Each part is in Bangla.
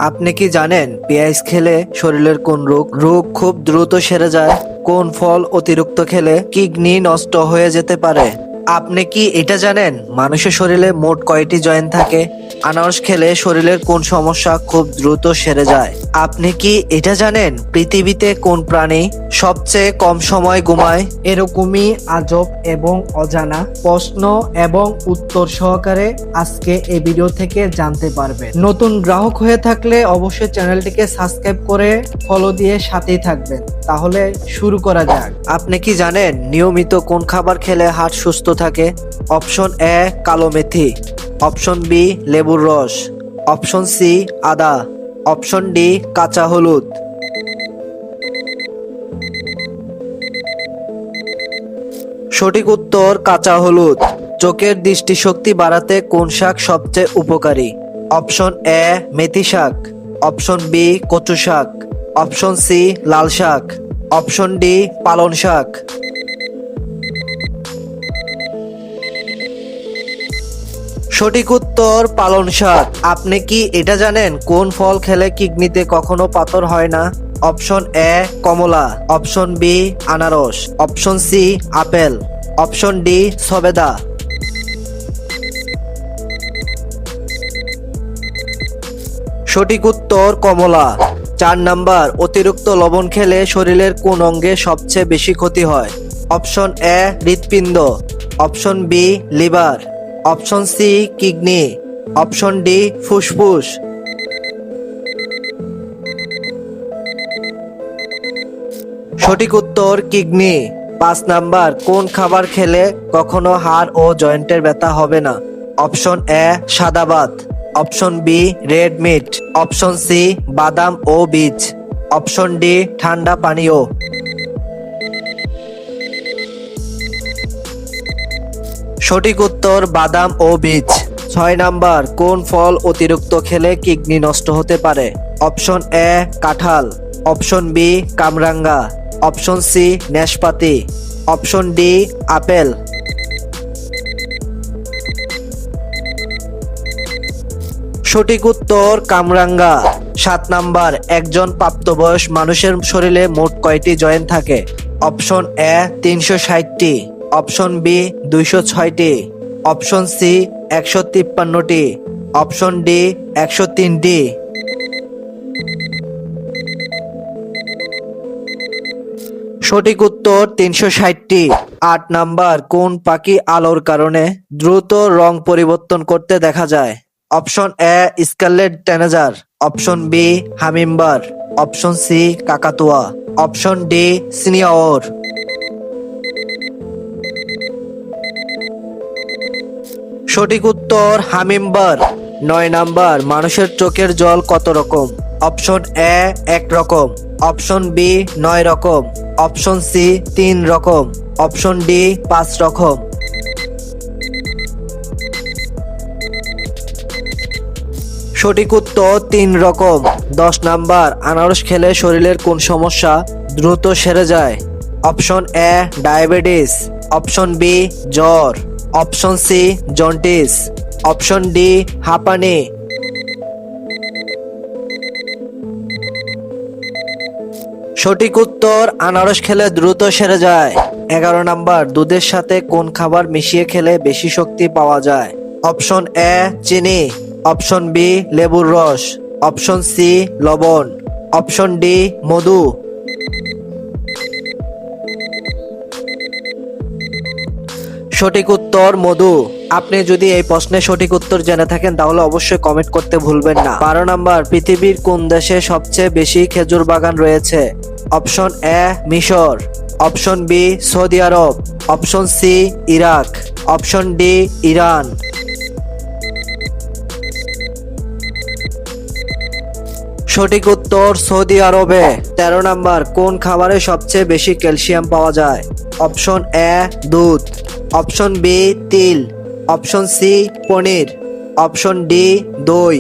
আপনি কি জানেন পেঁয়াজ খেলে শরীরের কোন রোগ রোগ খুব দ্রুত সেরে যায়? কোন ফল অতিরিক্ত খেলে কিডনি নষ্ট হয়ে যেতে পারে? আপনি কি এটা জানেন মানুষের শরীরে মোট কয়টি জয়েন্ট থাকে? আনারস খেলে শরীরের কোন সমস্যা খুব দ্রুত সেরে যায়? আপনি কি এটা জানেন পৃথিবীতে কোন প্রাণী সবচেয়ে কম সময় ঘুমায়? এরকমই আজব এবং অজানা প্রশ্ন এবং উত্তর সহকারে আজকে এই ভিডিও থেকে জানতে পারবেন। নতুন গ্রাহক হয়ে থাকলে অবশ্যই চ্যানেলটিকে সাবস্ক্রাইব করে ফলো দিয়ে সাথেই থাকবেন। তাহলে শুরু করা যাক। আপনি কি জানেন নিয়মিত কোন খাবার খেলে হার্ট সুস্থ থাকে? অপশন এ কালো মেথি, অপশন বি লেবুর রস, অপশন সি আদা, অপশন ডি কাঁচা হলুদ। সঠিক উত্তর কাঁচা হলুদ। চোখের দৃষ্টিশক্তি বাড়াতে কোন শাক সবচেয়ে উপকারী? অপশন এ মেথি শাক, অপশন বি কচু শাক, অপশন সি লাল শাক, অপশন ডি পালং শাক। সঠিক উত্তর পালং শাক। আপনি কি এটা জানেন কোন ফল খেলে কিডনিতে কখনো পাথর হয় না? অপশন এ কমলা, অপশন বি আনারস, অপশন সি আপেল, অপশন ডি সবেদা। সঠিক উত্তর কমলা। 4 নাম্বার, অতিরিক্ত লবণ খেলে শরীরের কোন অঙ্গে সবচেয়ে বেশি ক্ষতি হয়? অপশন এ হৃৎপিণ্ড, option B liver, option C kidney, option D ফুসফুস। সঠিক উত্তর কিডনি। 5 নাম্বার, কোন খাবার খেলে কখনো হাড় ও জয়েন্টের ব্যথা হবে না? অপশন এ সাদা ভাত, option B red meat, option C বাদাম ও বীজ, অপশন ডি ঠান্ডা পানীয়। সঠিক উত্তর বাদাম ও বীজ। 6 নাম্বার, কোন ফল অতিরিক্ত খেলে কিডনি নষ্ট হতে পারে? অপশন এ কাঁঠাল, অপশন বি কামরাঙ্গা, অপশন সি নাশপাতি, অপশন ডি আপেল। সঠিক উত্তর কামরাঙ্গা। 7 নাম্বার, একজন প্রাপ্তবয়স্ক মানুষের শরীরে মোট কয়টি জয়েন্ট থাকে? অপশন এ 360টি, অপশন বি 206টি, অপশন সি 153টি, অপশন ডি 103টি। সঠিক উত্তর 360টি। 8 নাম্বার, কোন পাখি আলোর কারণে দ্রুত রং পরিবর্তন করতে দেখা যায়? Option A scarlet tanager, option B hummingbird, option C কাকাতুয়া, অপশন ডি সিনিয়র। সঠিক উত্তর হামিমবার। 9 নাম্বার, মানুষের চোখের জল কত রকম? অপশন এ 1 রকম, অপশন বি 9 রকম, অপশন সি 3 রকম, অপশন ডি 5 রকম। সঠিক উত্তর 3 রকম। 10 নাম্বার, আনারস খেলে শরীরের কোন সমস্যা দ্রুত সেরে যায়? Option A diabetes, option B জ্বর, option C jaundice, option D হাঁপানি। সঠিক উত্তর আনারস খেলে দ্রুত সেরে যায়। 11 নাম্বার, দুধের সাথে কোন খাবার মিশিয়ে খেলে বেশি শক্তি পাওয়া যায়? অপশন এ চিনি, অপশন বি লেবুর রস, অপশন সি লবণ, অপশন ডি মধু। সঠিক উত্তর মধু। আপনি যদি এই প্রশ্নের সঠিক উত্তর জেনে থাকেন তাহলে অবশ্যই কমেন্ট করতে ভুলবেন না। 12 নাম্বার, পৃথিবীর কোন দেশে সবচেয়ে বেশি খেজুর বাগান রয়েছে? অপশন এ মিশর, অপশন বি সৌদি আরব, option C Iraq, option D Iran. সঠিক উত্তর সৌদি আরবে। 13 নাম্বার, কোন খাবারে সবচেয়ে বেশি ক্যালসিয়াম পাওয়া যায়? অপশন এ দুধ, অপশন বি তিল, অপশন সি পনির, অপশন ডি দই।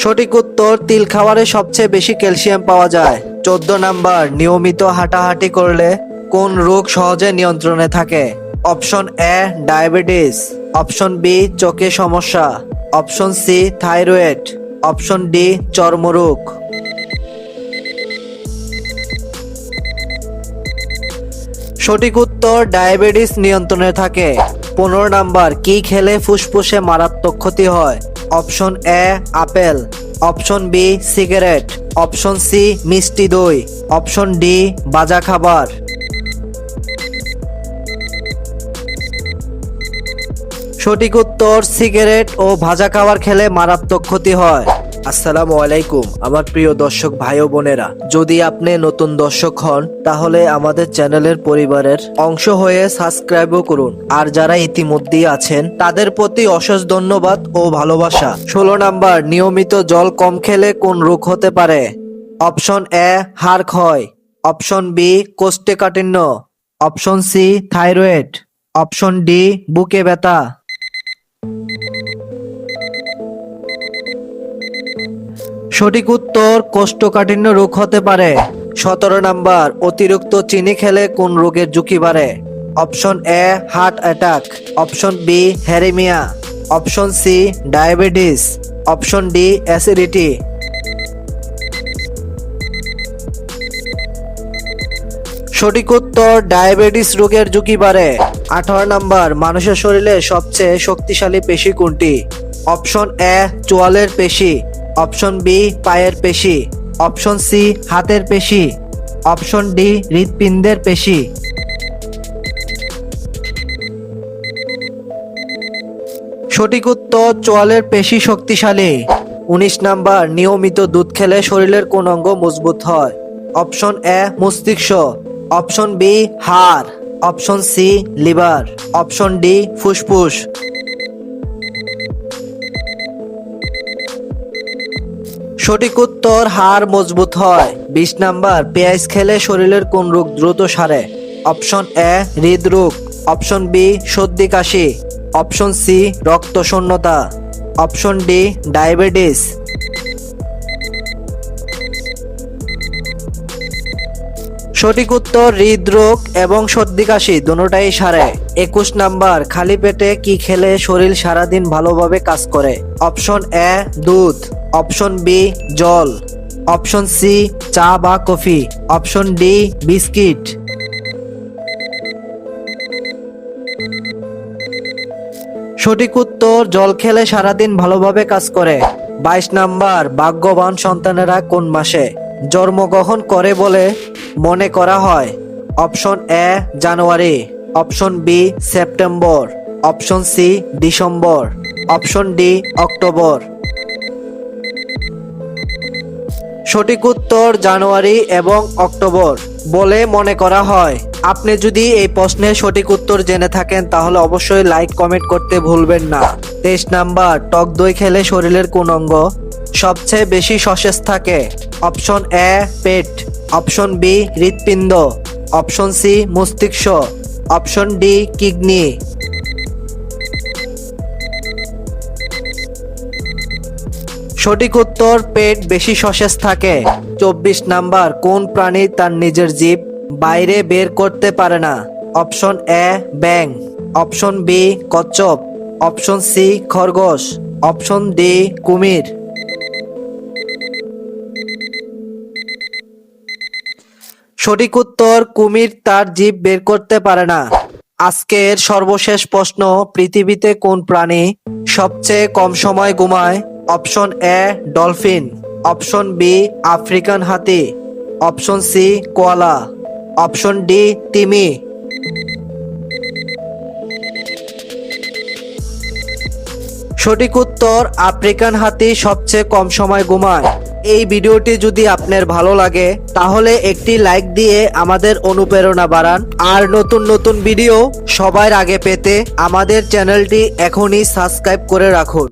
সঠিক উত্তর তিল খাবারে সবচেয়ে বেশি ক্যালসিয়াম পাওয়া যায়। 14 নাম্বার, নিয়মিত হাঁটাহাঁটি করলে কোন রোগ সহজে নিয়ন্ত্রণে থাকে? Option A diabetes, option B চোখে সমস্যা, option C thyroid, option D চর্মরোগ। সঠিক উত্তর ডায়াবেটিস নিয়ন্ত্রণে থাকে। 15 নাম্বার কি খেলে ফুসফুসে মারাত্মক ক্ষতি হয়? Option A apple, option B cigarette, option C মিষ্টি দই, অপশন ডি ভাজা খাবার। সঠিক উত্তর সিগারেট ও ভাজা খাবার খেলে মারাত্মক ক্ষতি হয়। আসসালামু আলাইকুম আমার প্রিয় দর্শক ভাই ও বোনেরা, যদি আপনি নতুন দর্শক হন তাহলে আমাদের চ্যানেলের পরিবারের অংশ হয়ে সাবস্ক্রাইবও করুন, আর যারা ইতিমধ্যেই আছেন তাদের প্রতি অশেষ ধন্যবাদ ও ভালোবাসা। 16 নাম্বার নিয়মিত জল কম খেলে কোন রোগ হতে পারে? অপশন এ হাড় ক্ষয়, অপশন বি কোষ্ঠকাঠিন্য, option C thyroid, option D বুকে ব্যথা। সঠিক উত্তর কোষ্ঠকাঠিন্য রোগ হতে পারে। 17 নাম্বার অতিরিক্ত চিনি খেলে কোন রোগের ঝুঁকি বাড়ে? Option A heart attack, option B হ্যারিমিয়া, option C diabetes, option D acidity. সঠিক উত্তর ডায়াবেটিস রোগের ঝুঁকি বাড়ে। 18 নাম্বার মানুষের শরীরে সবচেয়ে শক্তিশালী পেশি কোনটি? অপশন এ চোয়ালের পেশি, অপশন বি পায়ের পেশি, অপশন সি হাতের পেশি, অপশন ডি হৃৎপিণ্ডের পেশি। সঠিক উত্তর চোয়ালের পেশি শক্তিশালী। 19 নাম্বার নিয়মিত দুধ খেলে শরীরের কোন অঙ্গ মজবুত হয়? অপশন এ মস্তিষ্ক, অপশন বি হাড়, option C liver, option D ফুসফুস। সঠিক উত্তর হাড় মজবুত হয়। 20 নাম্বার পেঁয়াজ খেলে শরীরের কোন রোগ দ্রুত সারে? অপশন এ হৃদরোগ, অপশন বি সর্দি কাশি, অপশন সি রক্ত শূন্যতা, অপশন ডি ডায়াবেটিস। সঠিক উত্তর হৃদরোগ এবং সর্দি কাশি দুটোটাই সারে। 21 নাম্বার খালি পেটে কি খেলে শরীর সারাদিন ভালোভাবে কাজ করে? অপশন এ দুধ, অপশন বি জল, অপশন সি চা বা কফি, অপশন ডি বিস্কিট। সঠিক উত্তর জল খেলে সারাদিন ভালোভাবে কাজ করে। 22 নাম্বার ভাগ্যবান সন্তানেরা কোন মাসে জন্মগ্রহণ করে বলে মনে করা হয়? অপশন এ জানুয়ারি, অপশন বি সেপ্টেম্বর, অপশন সি ডিসেম্বর, অপশন ডি অক্টোবর। সঠিক উত্তর জানুয়ারি এবং অক্টোবর বলে মনে করা হয়। আপনি যদি এই প্রশ্নের সঠিক উত্তর জেনে থাকেন তাহলে অবশ্যই লাইক কমেন্ট করতে ভুলবেন না। 23 নাম্বার টক দই খেলে শরীরের কোন অঙ্গ সবচেয়ে বেশি সতেজ থাকে? অপশন এ পেট, অপশন বি হৃৎপিণ্ড, অপশন সি মস্তিষ্ক, অপশন ডি কিডনি। সঠিক উত্তর পেট বেশি সতেজ থাকে। 24 নাম্বার কোন প্রাণী তার নিজের জীব বাইরে বের করতে পারে না? অপশন এ ব্যাঙ, অপশন বি কচ্ছপ, অপশন সি খরগোশ, অপশন ডি কুমির। সঠিক উত্তর কুমির তার জিভ বের করতে পারে না। আজকের সর্বশেষ প্রশ্ন, পৃথিবীতে কোন প্রাণী সবচেয়ে কম সময় ঘুমায়? Option A dolphin, option B African হাতি, option C koala, option D তিমি। সঠিক উত্তর আফ্রিকান হাতি সবচেয়ে কম সময় ঘুমায়। এই ভিডিওটি যদি আপনার ভালো লাগে তাহলে একটি লাইক দিয়ে আমাদের অনুপ্রেরণা বাড়ান, আর নতুন নতুন ভিডিও সবার আগে পেতে আমাদের চ্যানেলটি এখনই সাবস্ক্রাইব করে রাখুন।